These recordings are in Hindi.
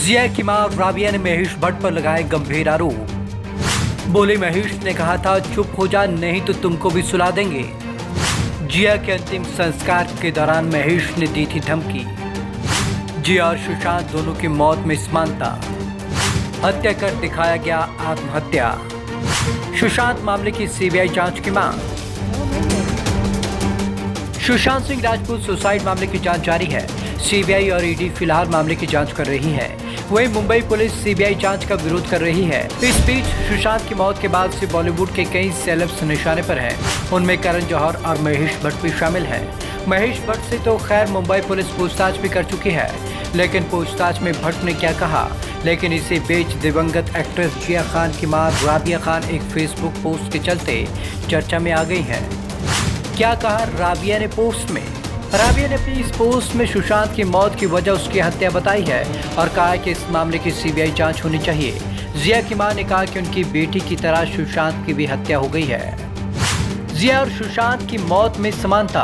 जिया की मां राबिया ने महेश भट्ट पर लगाए गंभीर आरोप। बोले महेश ने कहा था चुप हो जा नहीं तो तुमको भी सुला देंगे। जिया के अंतिम संस्कार के दौरान महेश ने दी थी धमकी। जिया और सुशांत दोनों की मौत में समानता, हत्या कर दिखाया गया आत्महत्या। सुशांत मामले की सीबीआई जांच की मांग। सुशांत सिंह राजपूत सुसाइड मामले की जांच जारी है। सीबीआई और ईडी फिलहाल मामले की जांच कर रही है। वहीं मुंबई पुलिस सीबीआई जांच का विरोध कर रही है। इस बीच सुशांत की मौत के बाद से बॉलीवुड के कई सेलेब्स निशाने पर हैं। उनमें करण जौहर और महेश भट्ट भी शामिल हैं। महेश भट्ट से तो खैर मुंबई पुलिस पूछताछ भी कर चुकी है, लेकिन पूछताछ में भट्ट ने क्या कहा। लेकिन इसी बीच दिवंगत एक्ट्रेस जिया खान की मां राबिया खान एक फेसबुक पोस्ट के चलते चर्चा में आ गई है। क्या कहा राबिया ने पोस्ट में? राबिया ने अपनी इस पोस्ट में सुशांत की मौत की वजह उसकी हत्या बताई है और कहा है कि इस मामले की सीबीआई जांच होनी चाहिए। जिया की मां ने कहा कि उनकी बेटी की तरह सुशांत की भी हत्या हो गई है। जिया और सुशांत की मौत में समानता।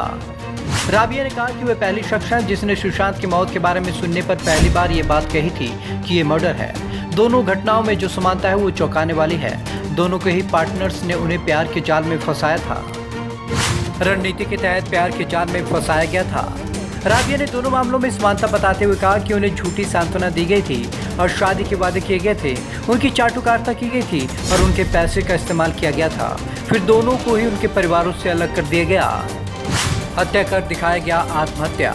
राबिया ने कहा कि वह पहली शख्स है जिसने सुशांत की मौत के बारे में सुनने पर पहली बार ये बात कही थी कि ये मर्डर है। दोनों घटनाओं में जो समानता है वो चौंकाने वाली है। दोनों के ही पार्टनर्स ने उन्हें प्यार के जाल में फंसाया था। रणनीति के तहत प्यार के जाल में फंसाया गया था। राबिया ने दोनों मामलों में समानता बताते हुए कहा कि उन्हें झूठी सांत्वना दी गई थी और शादी के वादे किए गए थे। उनकी चाटुकारिता की गई थी और उनके पैसे का इस्तेमाल किया गया था। फिर दोनों को ही उनके परिवारों से अलग कर दिया गया। हत्या कर दिखाया गया आत्महत्या।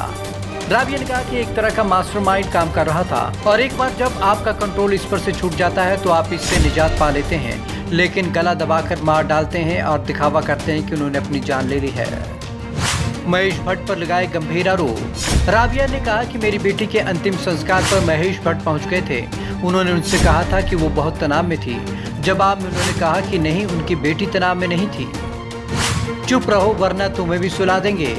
राबिया ने कहा कि एक तरह का मास्टरमाइंड काम कर रहा था और एक बार जब आपका कंट्रोल इस पर से छूट जाता है तो आप इससे निजात पा लेते हैं, लेकिन गला दबाकर मार डालते हैं और दिखावा करते हैं कि उन्होंने अपनी जान ले ली है। महेश भट्ट पर लगाए गंभीर आरोप। राबिया ने कहा कि मेरी बेटी के अंतिम संस्कार पर महेश भट्ट पहुंच गए थे। उन्होंने उनसे कहा था कि वो बहुत तनाव में थी। जवाब में उन्होंने कहा कि नहीं, उनकी बेटी तनाव में नहीं थी। चुप रहो वरना तुम्हें भी सुला देंगे।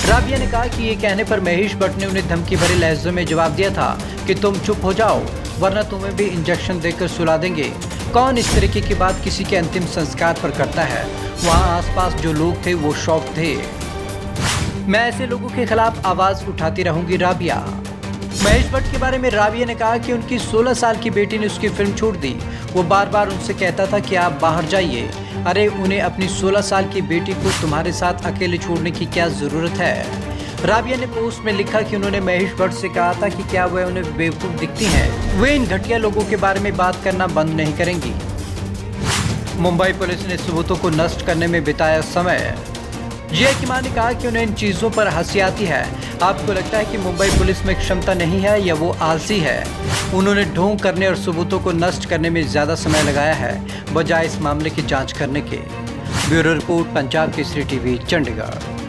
राबिया ने कहा कि ये कहने पर महेश भट्ट ने उन्हें धमकी भरे लहजे में जवाब दिया था कि तुम चुप हो जाओ वरना तुम्हें भी इंजेक्शन देकर सुला देंगे। कौन इस तरीके की बात किसी के अंतिम संस्कार पर करता है? वहाँ आसपास जो लोग थे वो शौक थे। मैं ऐसे लोगों के खिलाफ आवाज उठाती रहूंगी। राबिया। महेश भट्ट के बारे में राबिया ने कहा कि उनकी 16 साल की बेटी ने उसकी फिल्म छोड़ दी। वो बार बार उनसे कहता था कि आप बाहर जाइए। अरे उन्हें अपनी 16 साल की बेटी को तुम्हारे साथ अकेले छोड़ने की क्या जरूरत है? राबिया ने पोस्ट में लिखा कि उन्होंने महेश भट्ट से कहा था कि क्या वह उन्हें बेवकूफ़ दिखती हैं। वे इन घटिया लोगों के बारे में बात करना बंद नहीं करेंगी। मुंबई पुलिस ने सबूतों को नष्ट करने में बिताया समय। जिया की मां ने कहा कि उन्हें इन चीज़ों पर हंसी आती है। आपको लगता है कि मुंबई पुलिस में क्षमता नहीं है या वो आलसी है? उन्होंने ढोंग करने और सबूतों को नष्ट करने में ज़्यादा समय लगाया है बजाय इस मामले की जांच करने के। Bureau report, Punjab Kesari TV, Chandigarh.